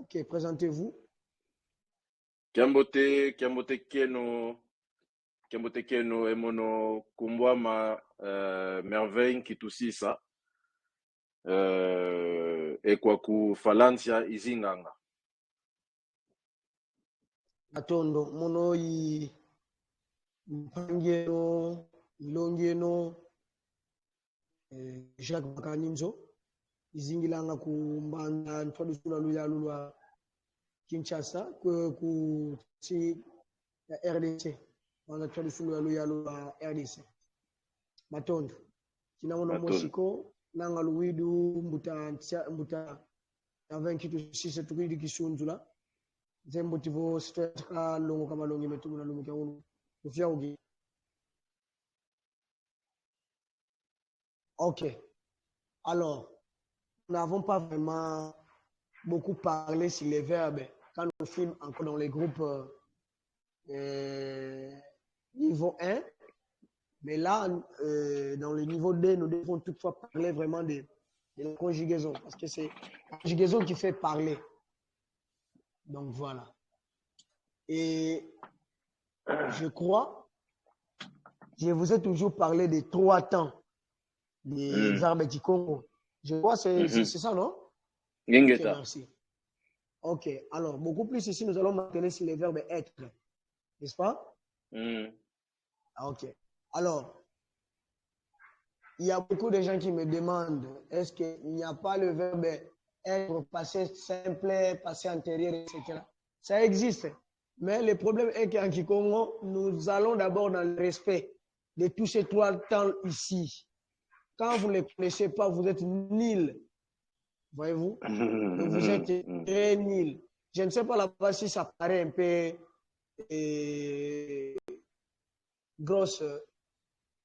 Ok, présentez-vous. Kiambote Keno Emono Kumbwama Merveille Kitusisa Ekwaku Falansia Izinganga. Atondo, mono Mpangeno, Ilongeno, Jacques Bakaninzo, Izingilanga kumbanda ntwadu sula luya lulwa Kinshasa, ku si RDC. On a ntwadu sula luya lulwa RDC. Matondo. Kina mono Mosiko, nanga luwidu mbuta avec kitu sisi tukidi kisunzula. Zembo tivo steka longo kama longi metumu na longi kaulu. Kufia ugi. Ok. Alors, nous n'avons pas vraiment beaucoup parlé sur les verbes quand nous filmons encore dans les groupes niveau 1. Mais là, dans le niveau 2, nous devons toutefois parler vraiment de la conjugaison. Parce que c'est la conjugaison qui fait parler. Donc voilà. Et je crois, je vous ai toujours parlé des 3 temps des verbes du Congo. Je crois que c'est ça, non? Ok, merci. Ok, alors, beaucoup plus ici, nous allons maintenir sur les verbes être. N'est-ce pas? Ok. Alors, il y a beaucoup de gens qui me demandent, est-ce qu'il n'y a pas le verbe être, passé simple, passé antérieur, etc. Ça existe. Mais le problème est qu'en Kikongo, nous allons d'abord dans le respect de tous ces 3 temps ici. Quand vous ne les connaissez pas, vous êtes nul. Voyez-vous? Vous êtes très nul. Je ne sais pas là-bas si ça paraît un peu grosse,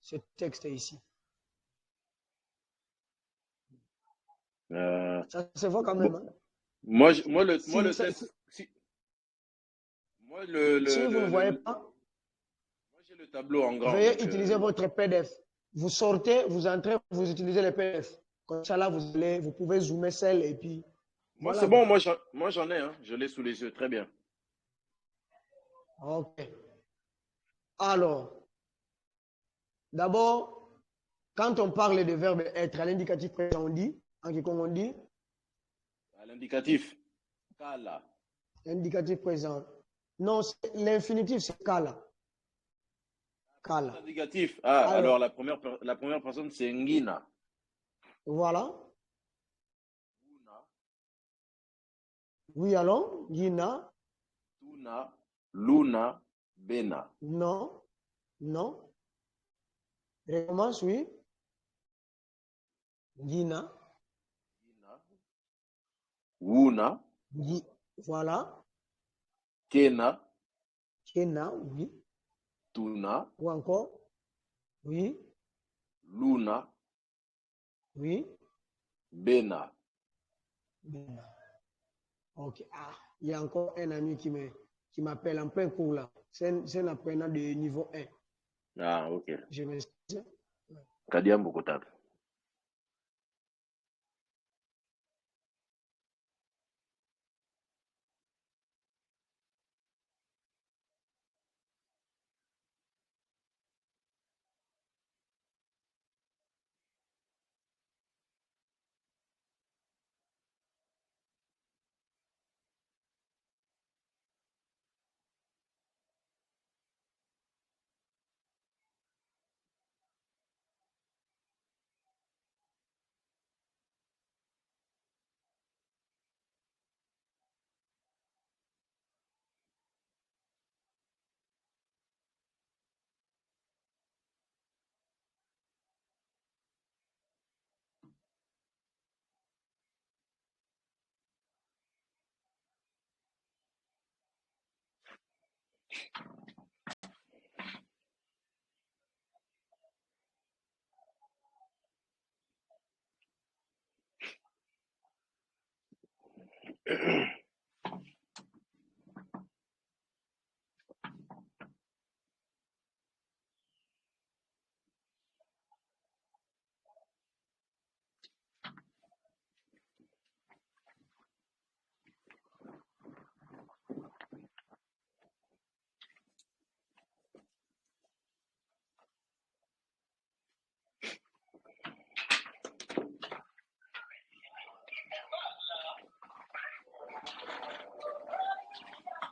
ce texte ici. Ça se voit quand même. Hein? Moi, le texte. Si vous ne voyez pas, moi j'ai le tableau en grand. Veuillez utiliser votre PDF. Vous sortez, vous entrez, vous utilisez le PDF. Comme ça, là, vous pouvez zoomer celle et puis. Moi, voilà, c'est bon, moi j'en ai, hein. Je l'ai sous les yeux, très bien. Ok. Alors, d'abord, quand on parle de verbe être à l'indicatif présent, on dit, en Kikongo, on dit. À l'indicatif, kala. L'indicatif présent. Non, l'infinitif, c'est kala. Kala. L'indicatif. Ah, alors la première personne, c'est ngina. Voilà. Oui, alors, Gina. Tuna, Luna, Bena. Non, non. Recommence, oui. Gina. Wuna. Voilà. Kena. Kena, oui. Tuna. Ou encore. Oui. Luna. Oui. Bena. Bena. Ok. Ah, il y a encore un ami qui m'appelle en plein cours là. C'est un apprenant de niveau 1. Ah, ok. Je m'excuse. Kadiambo Kotak.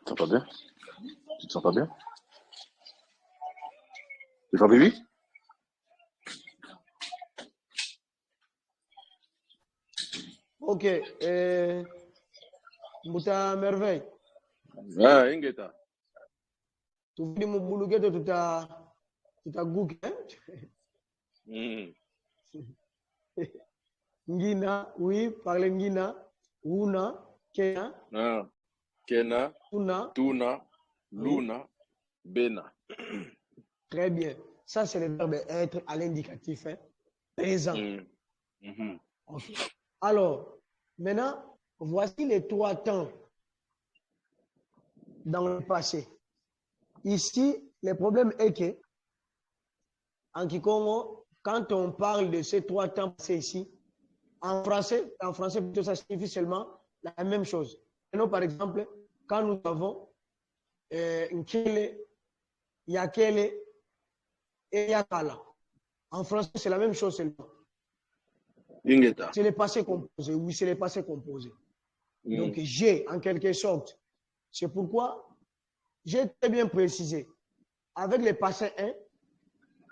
Tu t'entends bien? Tu te sens pas bien? Tu fais pipi? Ok. Mouta merveille. Ah, Ingeta. Tu dis mon boulot que tu as Google. Mm. Ngina, oui, parle Ngina. Una, Kena, Ah. Kena, Una. Tuna, Oui, Luna, Bena. très bien. Ça, c'est le verbe être à l'indicatif, hein, présent. Mm. Mhm. Ok. Alors, maintenant, voici les trois temps dans le passé. Ici, le problème est que, en Kikongo, quand on parle de ces trois temps passés ici, en français plutôt, ça signifie seulement la même chose. Maintenant, par exemple, quand nous avons Nkele, Yakele et Yakala. En français, c'est la même chose seulement. Ingeta. C'est le passé composé. Oui, c'est le passé composé. Mm. Donc, j'ai, en quelque sorte. C'est pourquoi j'ai très bien précisé. Avec le passé 1,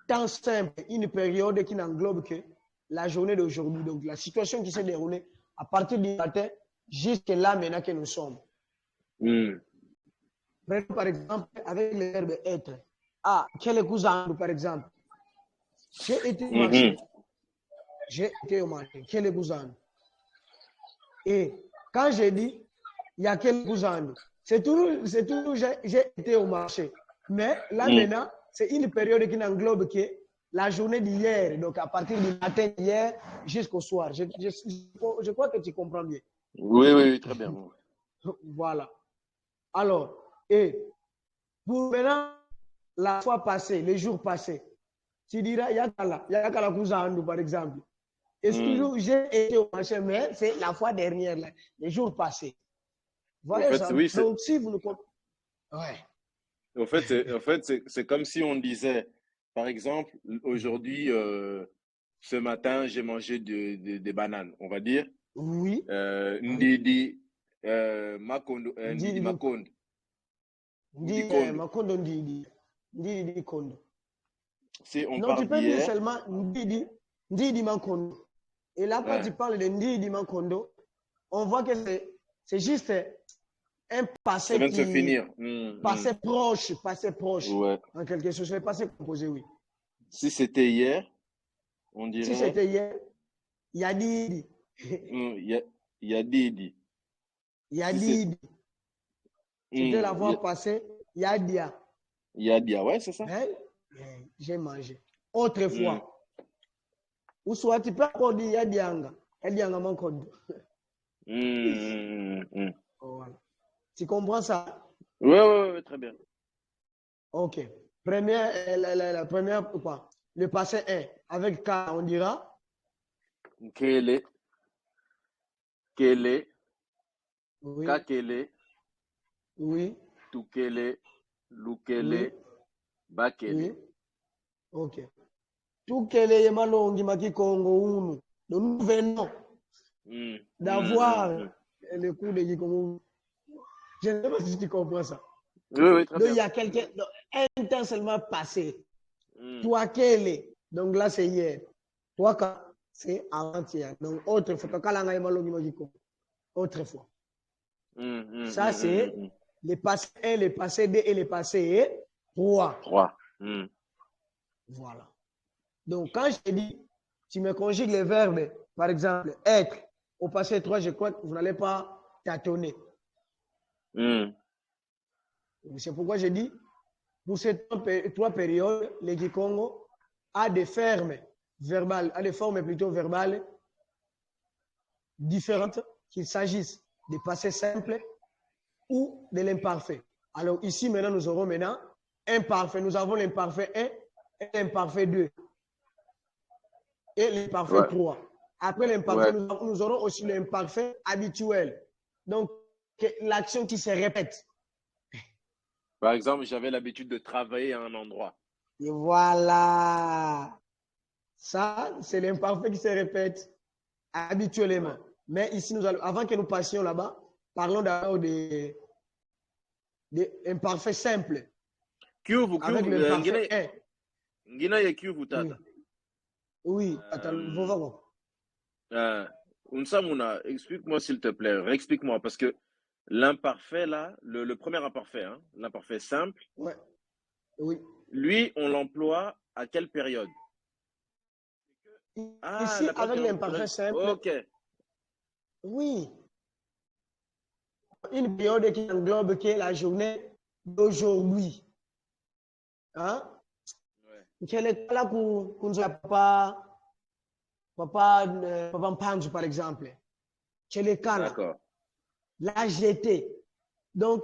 temps simple, une période qui n'englobe que la journée d'aujourd'hui. Donc, la situation qui s'est déroulée à partir du matin jusqu'à là maintenant que nous sommes. Mm. Prenons par exemple avec le verbe être. Ah, quel est cousin, par exemple? J'ai été au marché. Mhm. J'ai été au marché. Quel est cousin? Et quand j'ai dit, il y a quel cousin? C'est toujours j'ai été au marché. Mais là Mm. maintenant, c'est une période qui n'englobe que la journée d'hier. Donc à partir du matin d'hier jusqu'au soir. Je crois que tu comprends bien. Oui, oui, oui, très bien. Voilà. Alors, et pour maintenant, la fois passée, les jours passés, tu diras, Yakala Kouzandou, par exemple. Et Mm. toujours, j'ai été au marché, mais c'est la fois dernière, là, les jours passés. Au Voyez fait, ça. oui, Donc, si vous ne comprenez. Ouais. c'est comme si on disait, par exemple, aujourd'hui, ce matin, j'ai mangé des bananes. On va dire, Oui. Oui. Ndidi, Makondo, Ndidi Ndidi, Makondo, ou di Ndidi, Kondo. Makondo Ndidi. Ndidi Kondo. Si on Non, tu parle peux dire d'hier, seulement Ndidi Makondo. Et là, quand ouais, tu parles de Ndidi Makondo, on voit que c'est juste un ça passé vient de se qui. finir. Passé proche. Ouais. En quelque chose, c'est le passé composé, oui. Si c'était hier, on Si dirait, c'était hier, il y a Didi. il y a Didi. Il y a Si c'est, Didi. C'était la il fois passée, il y a Dia. y a Dia, ouais, c'est ça. Hein? J'ai mangé. Mm. Autrefois. Ou soit tu peux encore dire il y a Dianga. Il y a Dianga mon code. Voilà. Tu comprends ça? Ouais, ouais, ouais, très bien. Ok. Première, la première, quoi? Le passé 1. Avec K, on dira. Kele, Kele, Oui, Kakele, oui, Tukele, oui, Lukele, Bakele. oui. Ok. Tukele yemalongi makikongo unu. Nous venons Mm, d'avoir mm. le coup de Kikongo. Je ne sais pas si tu comprends ça. Oui, oui, très Donc, il bien. y a quelqu'un, un temps seulement passé. Mm, Toi, quel est? Donc là, c'est hier. Toi, quand c'est avant-hier. Donc, autrefois. Autrefois. Ça, c'est mm. les passés 1, les passés 2 et les passés 3. 3. Mm. Voilà. Donc, quand je dis, tu me conjugues les verbes, par exemple, être, au passé 3, je crois que vous n'allez pas tâtonner. Mm. C'est pourquoi je dis, pour ces trois périodes, le Kikongo a des formes verbales, a des formes plutôt verbales différentes, qu'il s'agisse des passés simples ou de l'imparfait. Alors ici, maintenant, nous aurons maintenant imparfait. Nous avons l'imparfait 1 et l'imparfait 2 et l'imparfait Ouais, 3. Après l'imparfait, ouais. nous aurons aussi l'imparfait habituel. Donc, l'action qui se répète. Par exemple, j'avais l'habitude de travailler à un endroit. Et voilà. Ça, c'est l'imparfait qui se répète habituellement. Ouais. Mais ici, avant que nous passions là-bas, parlons d'abord imparfait simple. Kivu, Avec l'imparfait est. Ngina ya Kivu tata. Oui, attends, Unsamuna, explique-moi s'il te plaît, réexplique-moi, parce que l'imparfait là, le premier imparfait, hein, l'imparfait simple, ouais. Oui. Lui, on l'emploie à quelle période? Ici, avec l'imparfait simple. Ok. Oui. Une période qui englobe la journée d'aujourd'hui. Hein? Quel est là pour papa Mpanzu, par exemple? Quel est là? D'accord. La GT. Donc,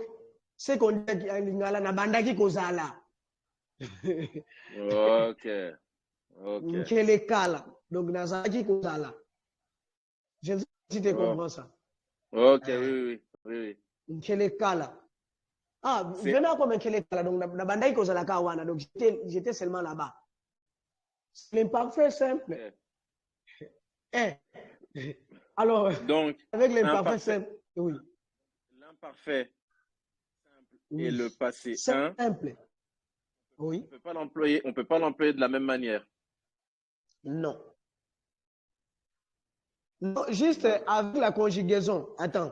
c'est qu'on dit na bandaki kozala. Ok. Ok. Quel est là? Donc, nazaki kozala. Je ne sais pas si tu comprends ça. Ok, oui. Quel est là? Ah, venez comme quel est là? Donc, na bandaki kozala kawana. Donc, j'étais seulement là-bas. L'imparfait simple. Alors, donc, avec l'imparfait simple, oui. L'imparfait simple et le passé simple. Oui. On peut pas l'employer de la même manière. Non. Non, juste avec la conjugaison. Attends.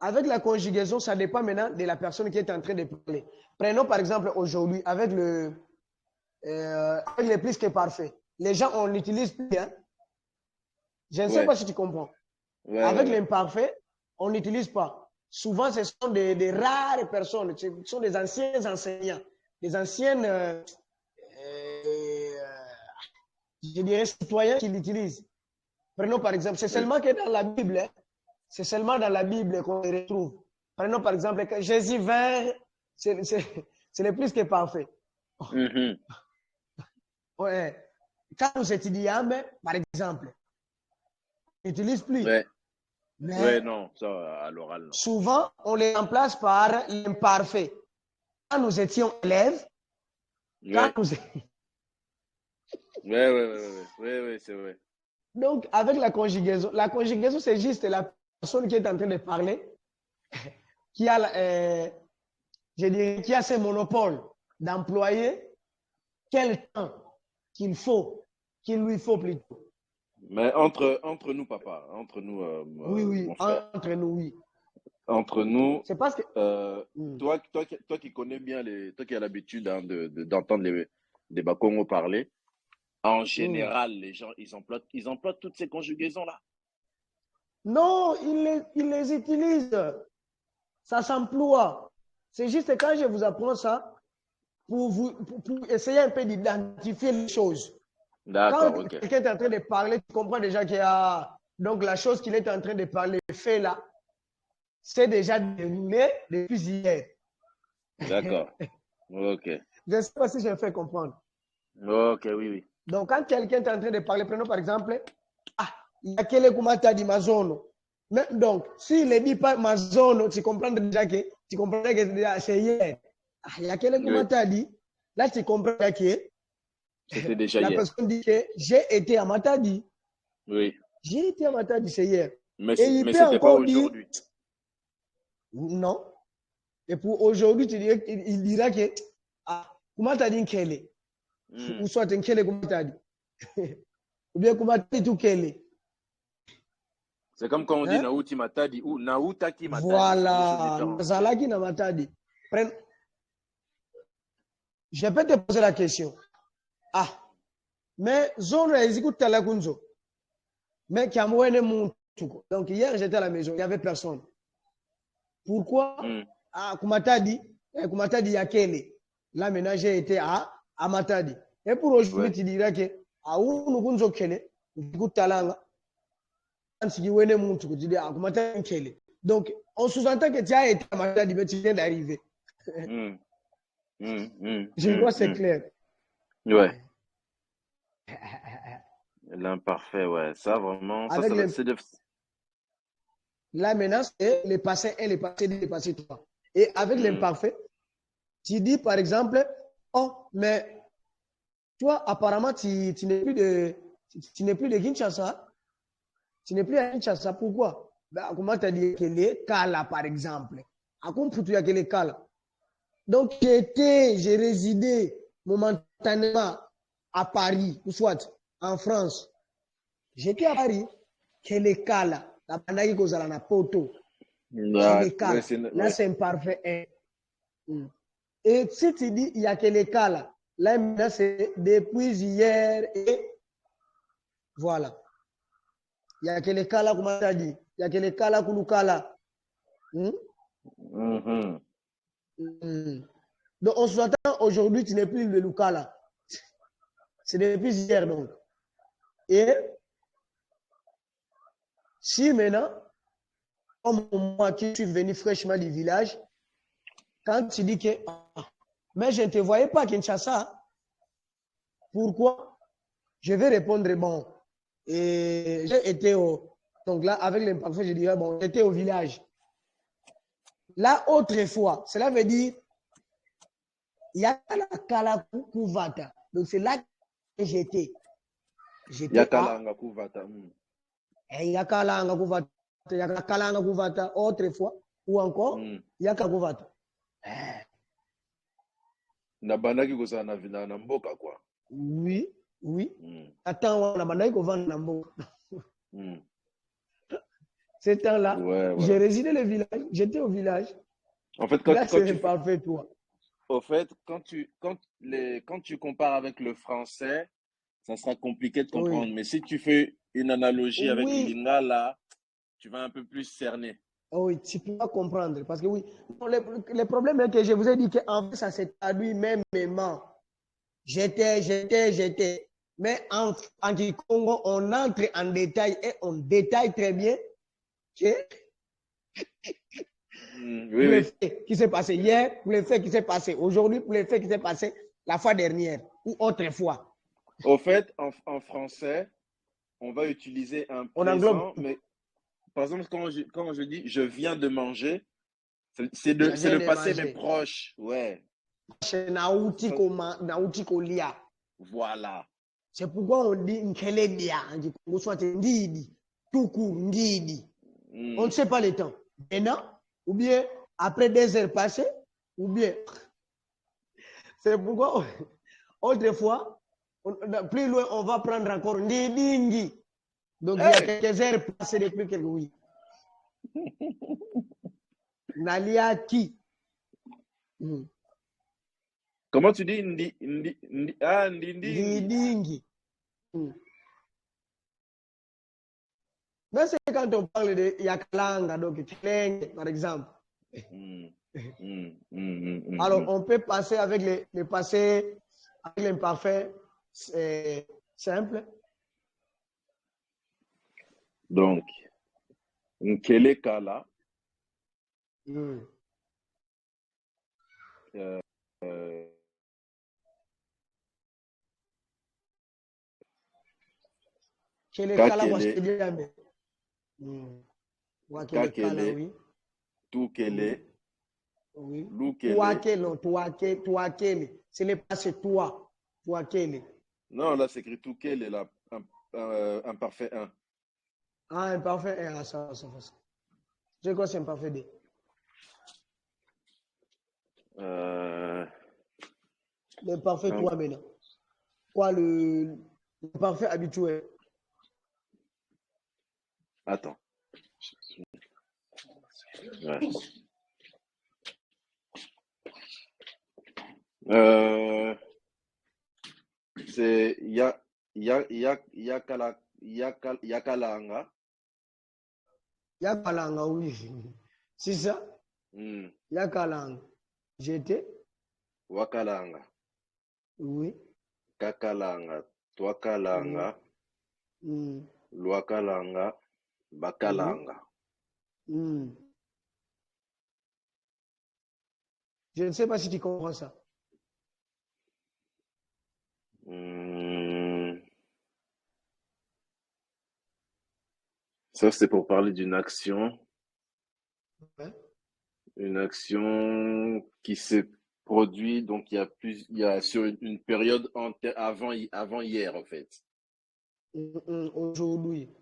Avec la conjugaison, ça dépend maintenant de la personne qui est en train de parler. Prenons par exemple aujourd'hui avec avec le plus que parfait. Les gens, on l'utilise plus. Hein? Je ne sais pas si tu comprends. Avec l'imparfait, on n'utilise pas. Souvent, ce sont des rares personnes. Ce sont des anciens enseignants, des anciennes, je dirais, citoyens qui l'utilisent. Prenons par exemple, c'est seulement que dans la Bible, hein, c'est seulement dans la Bible qu'on les retrouve. Prenons par exemple, que Jésus vint, c'est le plus que parfait. Ouais. Quand nous étudions, par exemple, on n'utilise plus. Mais non, ça à l'oral, non. Souvent, on les remplace par l'imparfait. Quand nous étions élèves, quand nous... Oui, c'est vrai. Donc, avec la conjugaison, c'est juste la personne qui est en train de parler, qui a, je dirais, qui a ce monopole d'employer quel temps qu'il lui faut plutôt. Mais entre nous, papa, entre nous, oui, mon frère. entre nous, oui. Entre nous, c'est parce que toi qui connais bien toi qui as l'habitude hein, d'entendre les Bakongo parler, en général, les gens, ils emploient toutes ces conjugaisons-là. Non, ils les utilisent. Ça s'emploie. C'est juste quand je vous apprends ça, pour essayer un peu d'identifier les choses. Quand quelqu'un est en train de parler, tu comprends déjà qu'il y a... Donc, la chose qu'il est en train de parler, fait là, c'est déjà déroulé depuis hier. D'accord. Ok. Je ne sais pas si je me fais comprendre. Ok, oui. Donc, quand quelqu'un est en train de parler, prenons par exemple, il y a quel kumata di Mazono. Donc, s'il ne dit pas Mazono, tu comprends déjà que c'est hier. Il y a quel kumata dit, là, tu comprends que c'était déjà la hier. personne dit que j'ai été à Matadi. Oui. J'ai été à Matadi, c'est hier. Mais il ce n'était pas aujourd'hui. Non. Et pour aujourd'hui, il dira que comment t'as dit Nkele ou soit Nkele comment t'as dit ou bien comment t'as dit tout Kele. C'est comme quand on dit Naouti Matadi ou Naoutaki Matadi. Voilà. Zalaki na Matadi. Je peux te poser la question. Mais zone exécute la kunzo. Mais Kamouene Mountouko. Donc hier, j'étais à la maison, il n'y avait personne. Pourquoi Kumatadi Yakele. Là, maintenant, j'ai été à Matadi. Et pour aujourd'hui, tu dirais que Aounou Kunzo Kele, Talanga, donc, on sous-entend que tu as été à Matadi, mais tu viens d'arriver. Je crois que c'est clair. Ouais. L'imparfait, ouais. Ça, vraiment, c'est de... Là, maintenant, c'est le passé 1, le passé 2, le passé 3. Et avec l'imparfait, tu dis, par exemple, mais toi, apparemment, tu n'es plus de Kinshasa. Tu n'es plus à Kinshasa. Pourquoi? Comment tu as dit que les Kala, par exemple? À quoi tu as que les Kala? Donc, j'ai résidé momentanément à Paris, ou soit en France. J'étais à Paris. Quel est le cas là? La banane qui a na poto. Quel est le cas là? Là, c'est imparfait. Et si tu dis, il y a quel est le cas là? Là, c'est depuis hier et voilà. Il y a quel est le cas là, comment tu as dit? Il y a quel est le cas là, Kouloukala. Donc, on s'attend aujourd'hui, tu n'es plus le Lukala. C'est depuis hier donc. Et si maintenant, comme moi qui suis venu fraîchement du village, quand tu dis que mais je ne te voyais pas Kinshasa, pourquoi? Je vais répondre bon. Et j'ai été donc là, avec l'imparfait, je dirais bon, j'étais au village. Là, autrefois, cela veut dire il y a la Kalakouvata. Donc c'est là que j'étais. J'étais à Yakalanga Kouvata. Yakalanga Kouvata autrefois. Ou encore Yakakouvata. Nabandaki kozala na vina na mboka quoi. Oui, oui. Attends, on a bandaki kovanda na mboka. Ce temps-là, j'ai résidé le village. J'étais au village. En fait, quand tu parfait, toi. Au fait, quand tu compares avec le français, ça sera compliqué de comprendre. Oui. Mais si tu fais une analogie avec le lingala, tu vas un peu plus cerner. Oui, tu peux pas comprendre. Parce que oui, le problème est que je vous ai dit qu'en fait, ça s'est traduit mêmement. J'étais. Mais en Congo, on entre en détail et on détaille très bien que pour le fait qui s'est passé hier, pour le fait qui s'est passé aujourd'hui, pour le fait qui s'est passé la fois dernière ou autrefois. Au fait, en français, on va utiliser un présent, mais par exemple, quand je dis je viens de manger, c'est le passé mais proche. Ouais. Voilà. C'est pourquoi on dit Nkeledia, soit Ndidi, Toukou, Ndidi. On ne sait pas le temps. Maintenant, ou bien après 2 heures passées, ou bien. C'est pourquoi autrefois, plus loin, on va prendre encore Ndidingi. Donc, il y a quelques heures passées depuis quelques oui. Naliaki. Comment tu dis Ndidingi. Mais c'est quand on parle de Yakalanga, donc Kleng, par exemple. Alors, on peut passer avec le passé, avec l'imparfait simple. Donc, Nkele Kala. Kele Kala, moi, je te dis, mais. Oui. Toukele. Oui. Loukele. Touakele. C'est le passé toi. Touakele. Non, là, c'est écrit Toukele, là. Imparfait 1. Ah, imparfait 1. Ça. Je crois que c'est imparfait 2. L'imparfait 3 maintenant. Quoi, l'imparfait habituel? Attends. Ouais. C'est Yakalanga. Yakalanga, oui. C'est ça? Yakalanga. J'étais? Wakalanga. Oui. Kakalanga. Twakalanga. Lwakalanga. Bakalanga. Je ne sais pas si tu comprends ça. Ça, c'est pour parler d'une action. Ouais. Une action qui s'est produite, donc il y a sur une période avant hier, en fait. Aujourd'hui.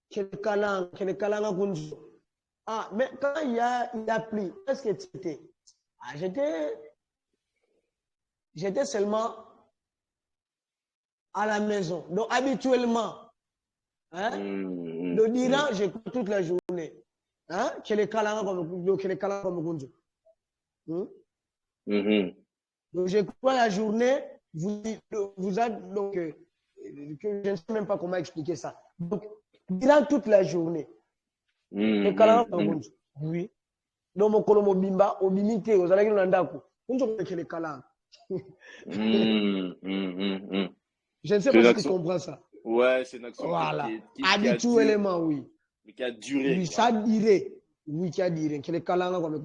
Quel calanga. Ah, mais quand il y a plu, qu'est-ce que c'était? J'étais seulement à la maison. Donc, habituellement, hein, le Diran, j'écoute toute la journée. Hein, que les calans comme Donc, j'écoute la journée, vous êtes donc, je ne sais même pas comment expliquer ça. Donc, Diran toute la journée. Les calans comme oui. Donc, mon colomo bimba, au bimité, aux allez nandaku. On se que les calans. Je ne sais pas si tu comprends ça. Ouais, c'est une action voilà. qui Habituellement, oui. Mais qui a duré. Oui, ça dirait. Oui, qui a duré. Que les calanga comme le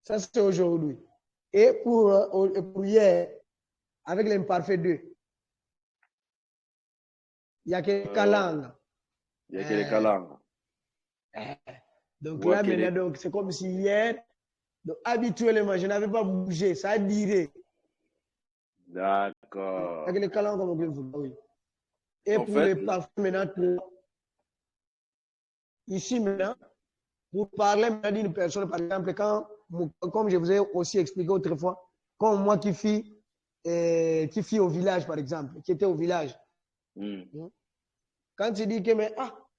Ça, c'est aujourd'hui. Et pour hier, avec l'imparfait 2, il y a que les calanga. Il y a que les calanga. Donc là, maintenant, c'est comme si hier, donc, habituellement, je n'avais pas bougé. Ça a duré. D'accord. Avec les calanga comme le oui. Et en pour fait, les parfums, maintenant, ici, maintenant, pour parler d'une personne, par exemple, comme je vous ai aussi expliqué autrefois, comme moi qui fis au village, par exemple, qui était au village. Quand tu dis que, mais,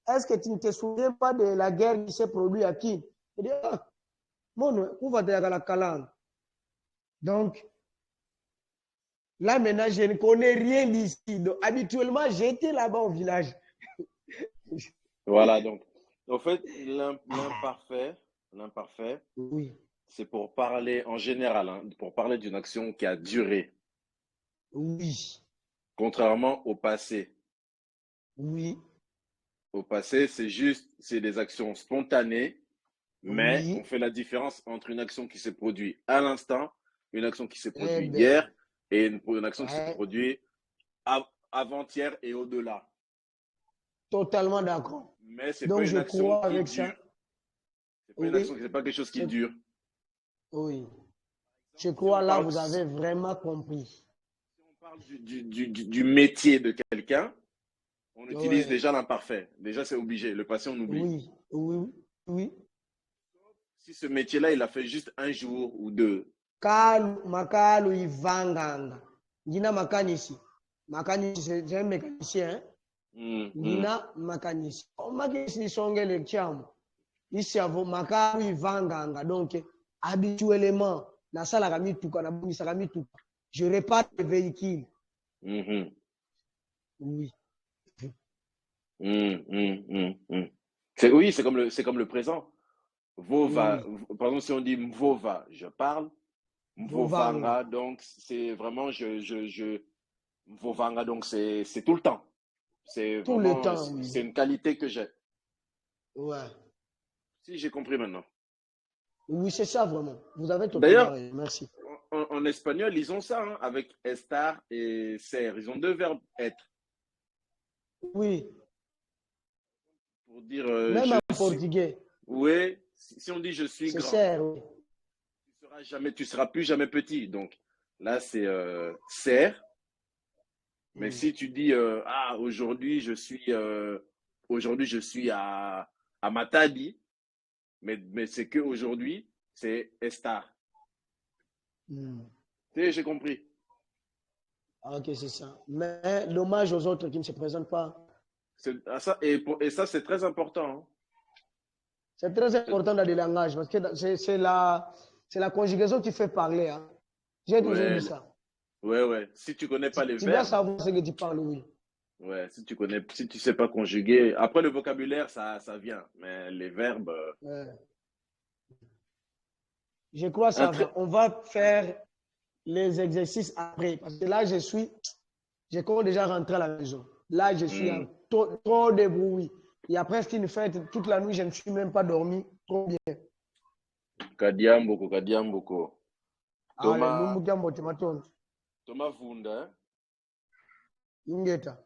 est-ce que tu ne te souviens pas de la guerre qui s'est produite à qui? Je dis, où va-t-il à la Calangue? Donc, là, maintenant, je ne connais rien d'ici. Donc, habituellement, j'étais là-bas au village. Voilà, donc, en fait, l'imparfait, oui. C'est pour parler en général, hein, pour parler d'une action qui a duré. Oui. Contrairement au passé. Oui. Au passé, c'est des actions spontanées, mais on fait la différence entre une action qui s'est produite à l'instant, une action qui s'est produite hier et une action qui s'est produite avant-hier et au-delà. Totalement d'accord. Mais c'est pas une action qui dure. Ça. C'est pas une action, c'est pas quelque chose qui dure. Oui. Je crois là, vous avez vraiment compris. Si on parle du métier de quelqu'un, on utilise déjà l'imparfait. Déjà, c'est obligé. Le passé, on oublie. Oui. Si ce métier-là, il a fait juste un jour ou deux. Makalu ivanganga. Ngina makanisi. Makanisi, c'est un mécanicien. Ngina makanisi. Makanisi songe le chamo. Ici, makalu ivanganga. Donc, habituellement, na sala kami tuka, na buni sakami tuka. Je répare les véhicules. Oui. Oui, c'est comme le présent. Vova, par exemple, si on dit Mvova, je parle. Mvovanga, donc c'est vraiment Mvovanga, donc c'est tout le temps. C'est vraiment, c'est une qualité que j'ai. Ouais. Si j'ai compris maintenant. Oui, c'est ça vraiment. Vous avez totalement raison. Merci. En espagnol, ils ont ça, hein, avec estar et ser. Ils ont deux verbes être. Oui. Pour dire. Même en portugais. Oui. Si on dit je suis grand. Ser, oui. Tu seras plus jamais petit. Donc là, c'est ser. Mais si tu dis aujourd'hui je suis à Matadi, mais c'est que aujourd'hui, c'est estar. J'ai compris. Ok, c'est ça. Mais dommage aux autres qui ne se présentent pas. Et ça, c'est très important. Hein. C'est très important dans les langages parce que c'est la conjugaison qui fait parler. Hein. J'ai toujours dit ça. Ouais. Si tu connais pas les verbes. Tu dois savoir ce que tu parles, oui. Ouais, si tu sais pas conjuguer. Après, le vocabulaire, ça vient. Mais les verbes. Je crois ça va. On va faire les exercices après. Parce que là, j'ai déjà rentré à la maison. Là, je suis trop de bruit. Il y a presque une fête. Toute la nuit, je ne suis même pas dormi. Trop bien. Kadiamboko. Thomas Vunda. Ingeta.